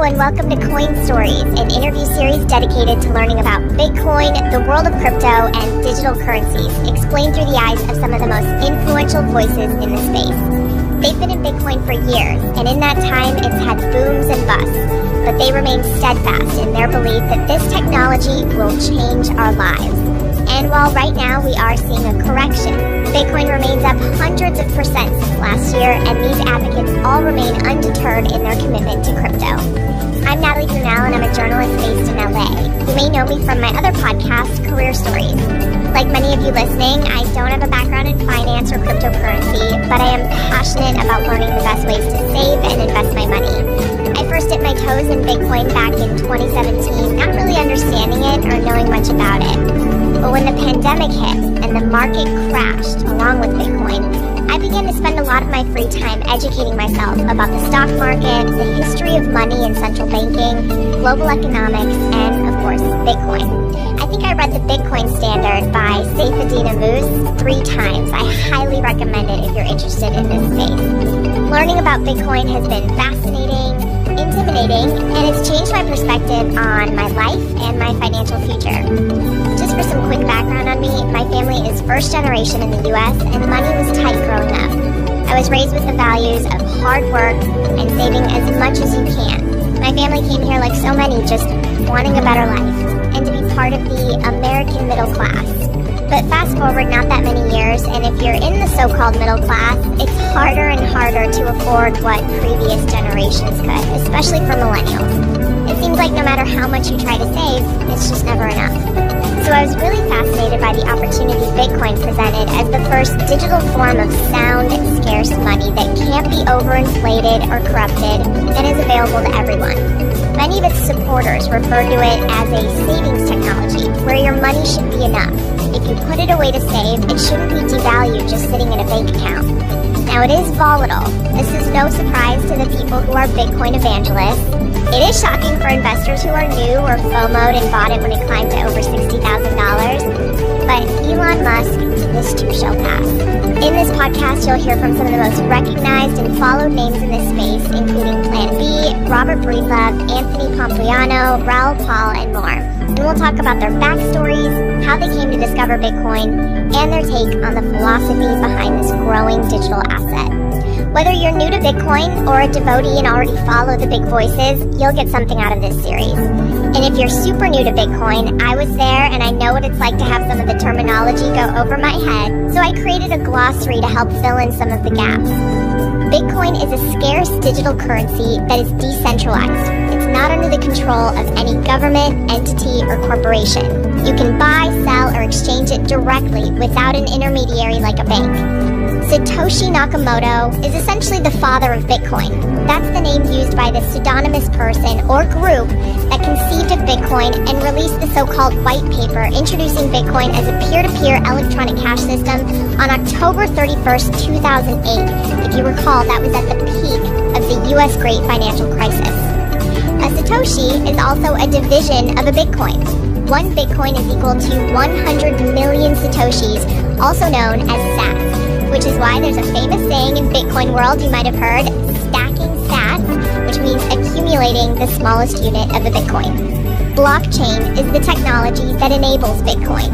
and welcome to Coin Stories, an interview series dedicated to learning about Bitcoin, the world of crypto, and digital currencies, explained through the eyes of some of the most influential voices in the space. They've been in Bitcoin for years, and in that time, it's had booms and busts, but they remain steadfast in their belief that this technology will change our lives. And while right now we are seeing a correction, Bitcoin remains up hundreds of percent since last year, and these advocates all remain undeterred in their commitment to crypto. I'm Natalie Brunel, and I'm a journalist based in LA. You may know me from my other podcast, Career Stories. Like many of you listening, I don't have a background in finance or cryptocurrency, but I am passionate about learning the best ways to save and invest my money. I first dipped my toes in Bitcoin back in 2017, not really understanding it or knowing much about it. But when the pandemic hit and the market crashed along with Bitcoin, I began to spend a lot of my free time educating myself about the stock market, the history of money and central banking, global economics, and, of course, Bitcoin. I think I read The Bitcoin Standard by Saifedean Ammous 3 times. I highly recommend it if you're interested in this space. Learning about Bitcoin has been fascinating, intimidating, and it's changed my perspective on my life and my financial future. Just for some quick background on me, my family is first generation in the US, and money was tight growing up. I was raised with the values of hard work and saving as much as you can. My family came here like so many, just wanting a better life and to be part of the American middle class. But fast forward not that many years, and if you're in the so-called middle class, it's harder and harder to afford what previous generations could, especially for millennials. It seems like no matter how much you try to save, it's just never enough. So I was really fascinated by the opportunity Bitcoin presented as the first digital form of sound, scarce money that can't be overinflated or corrupted and is available to everyone. Many of its supporters refer to it as a savings technology, where your money should be enough. If you put it away to save, it shouldn't be devalued just sitting in a bank account. Now, it is volatile. This is no surprise to the people who are Bitcoin evangelists. It is shocking for investors who are new or FOMO'd and bought it when it climbed to over $60,000. But Elon Musk, this too shall pass. In this podcast, you'll hear from some of the most recognized and followed names in this space, including Plan B, Robert Breedlove, Anthony Pompliano, Raoul Pal, and more. And we'll talk about their backstories, how they came to discover Bitcoin, and their take on the philosophy behind this growing digital asset. Whether you're new to Bitcoin or a devotee and already follow the big voices, you'll get something out of this series. And if you're super new to Bitcoin, I was there and I know what it's like to have some of the terminology go over my head, so I created a glossary to help fill in some of the gaps. Bitcoin is a scarce digital currency that is decentralized. It's not under the control of any government, entity, or corporation. You can buy, sell, or exchange it directly without an intermediary like a bank. Satoshi Nakamoto is essentially the father of Bitcoin. That's the name used by the pseudonymous person or group that conceived of Bitcoin and released the so-called white paper introducing Bitcoin as a peer-to-peer electronic cash system on October 31st, 2008. If you recall, that was at the peak of the US Great Financial Crisis. A Satoshi is also a division of a Bitcoin. One Bitcoin is equal to 100 million Satoshis, also known as sats. Which is why there's a famous saying in Bitcoin world you might have heard, stacking sats, which means accumulating the smallest unit of a Bitcoin. Blockchain is the technology that enables Bitcoin.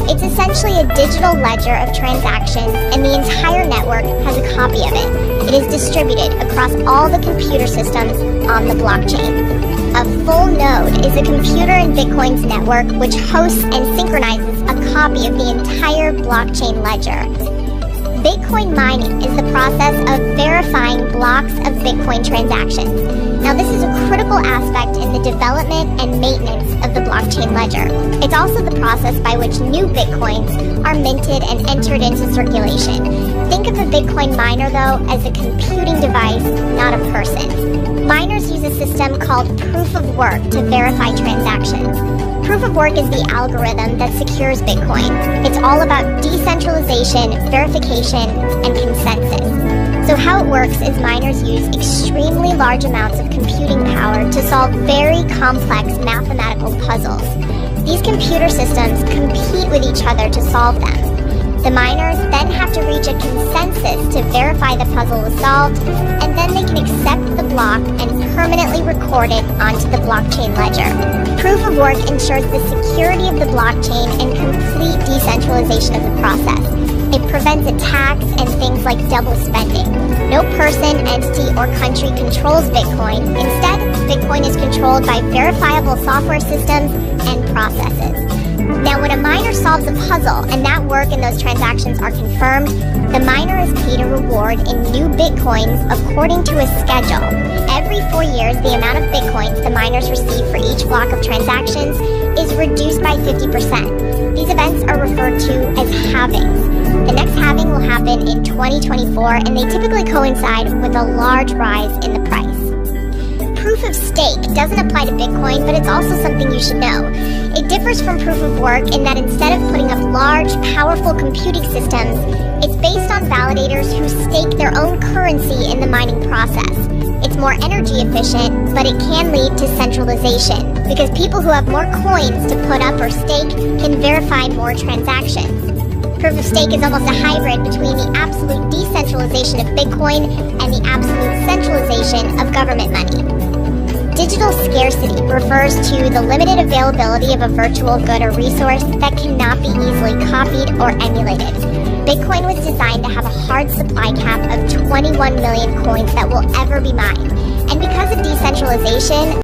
It's essentially a digital ledger of transactions, and the entire network has a copy of it. It is distributed across all the computer systems on the blockchain. A full node is a computer in Bitcoin's network which hosts and synchronizes a copy of the entire blockchain ledger. Bitcoin mining is the process of verifying blocks of Bitcoin transactions. Now, this is a critical aspect in the development and maintenance of the blockchain ledger. It's also the process by which new Bitcoins are minted and entered into circulation. Think of a Bitcoin miner, though, as a computing device, not a person. Miners use a system called proof of work to verify transactions. Proof of work is the algorithm that secures Bitcoin. It's all about decentralization, verification, and consensus. So how it works is miners use extremely large amounts of computing power to solve very complex mathematical puzzles. These computer systems compete with each other to solve them. The miners then have to reach a consensus to verify the puzzle was solved, and then they can accept the block and permanently record it onto the blockchain ledger. Proof of work ensures the security of the blockchain and complete decentralization of the process. It prevents attacks and things like double spending. No person, entity, or country controls Bitcoin. Instead, Bitcoin is controlled by verifiable software systems and processes. Now, when a miner solves a puzzle and that work and those transactions are confirmed, the miner is paid a reward in new Bitcoins according to a schedule. Every 4 years, the amount of Bitcoins the miners receive for each block of transactions is reduced by 50%. These events are referred to as halvings. The next halving will happen in 2024, and they typically coincide with a large rise in the price. Proof of stake doesn't apply to Bitcoin, but it's also something you should know. It differs from proof of work in that instead of putting up large, powerful computing systems, it's based on validators who stake their own currency in the mining process. It's more energy efficient, but it can lead to centralization, because people who have more coins to put up or stake can verify more transactions. Proof of stake is almost a hybrid between the absolute decentralization of Bitcoin and the absolute centralization of government money. Digital scarcity refers to the limited availability of a virtual good or resource that cannot be easily copied or emulated. Bitcoin was designed to have a hard supply cap of 21 million coins that will ever be mined. And because of decentralization,